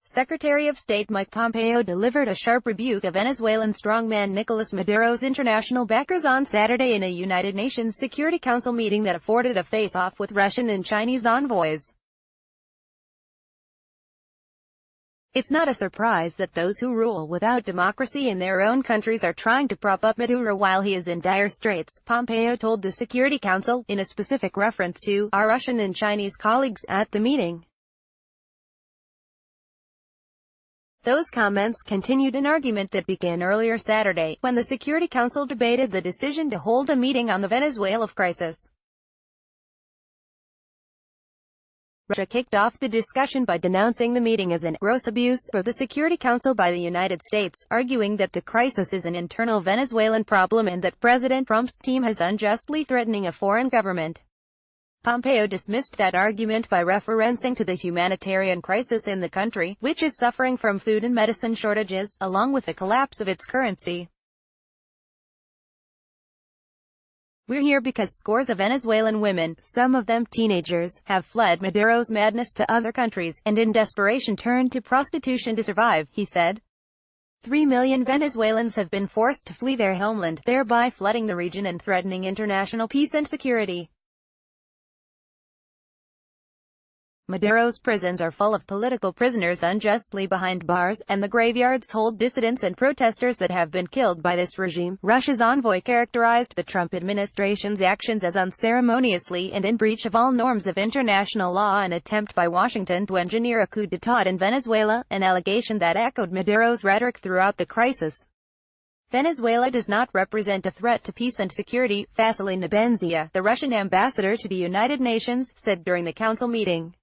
Secretary of State Mike Pompeo delivered a sharp rebuke of Venezuelan strongman Nicolas Maduro's international backers on Saturday in a United Nations Security Council meeting that afforded a face-off with Russian and Chinese envoys. It's not a surprise that those who rule without democracy in their own countries are trying to prop up Maduro while he is in dire straits, Pompeo told the Security Council, in a specific reference to our Russian and Chinese colleagues at the meeting. Those comments continued an argument that began earlier Saturday, when the Security Council debated the decision to hold a meeting on the Venezuela crisis. Russia kicked off the discussion by denouncing the meeting as an gross abuse of the Security Council by the United States, arguing that the crisis is an internal Venezuelan problem and that President Trump's team is unjustly threatening a foreign government. Pompeo dismissed that argument by referencing to the humanitarian crisis in the country, which is suffering from food and medicine shortages, along with the collapse of its currency. We're here because scores of Venezuelan women, some of them teenagers, have fled Maduro's madness to other countries, and in desperation turned to prostitution to survive, he said. 3 million Venezuelans have been forced to flee their homeland, thereby flooding the region and threatening international peace and security. Maduro's prisons are full of political prisoners unjustly behind bars, and the graveyards hold dissidents and protesters that have been killed by this regime. Russia's envoy characterized the Trump administration's actions as unceremoniously and in breach of all norms of international law, an attempt by Washington to engineer a coup d'état in Venezuela, an allegation that echoed Maduro's rhetoric throughout the crisis. Venezuela does not represent a threat to peace and security, Vasily Nebenzia, the Russian ambassador to the United Nations, said during the council meeting.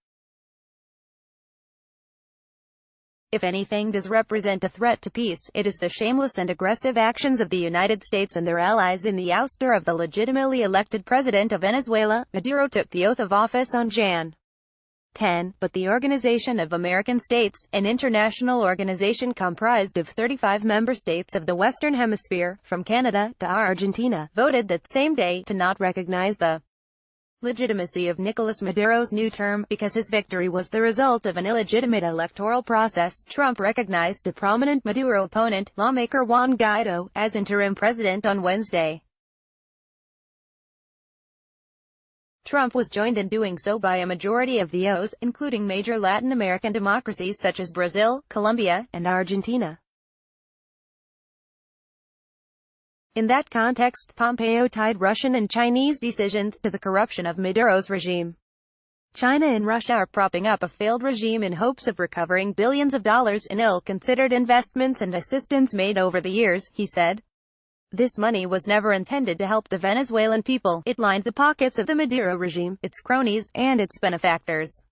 If anything does represent a threat to peace, it is the shameless and aggressive actions of the United States and their allies in the ouster of the legitimately elected president of Venezuela. Maduro took the oath of office on Jan. 10, but the Organization of American States, an international organization comprised of 35 member states of the Western Hemisphere, from Canada to Argentina, voted that same day to not recognize the legitimacy of Nicolas Maduro's new term, because his victory was the result of an illegitimate electoral process. Trump recognized a prominent Maduro opponent, lawmaker Juan Guaido, as interim president on Wednesday. Trump was joined in doing so by a majority of those, including major Latin American democracies such as Brazil, Colombia, and Argentina. In that context, Pompeo tied Russian and Chinese decisions to the corruption of Maduro's regime. China and Russia are propping up a failed regime in hopes of recovering billions of dollars in ill-considered investments and assistance made over the years, he said. This money was never intended to help the Venezuelan people. It lined the pockets of the Maduro regime, its cronies, and its benefactors.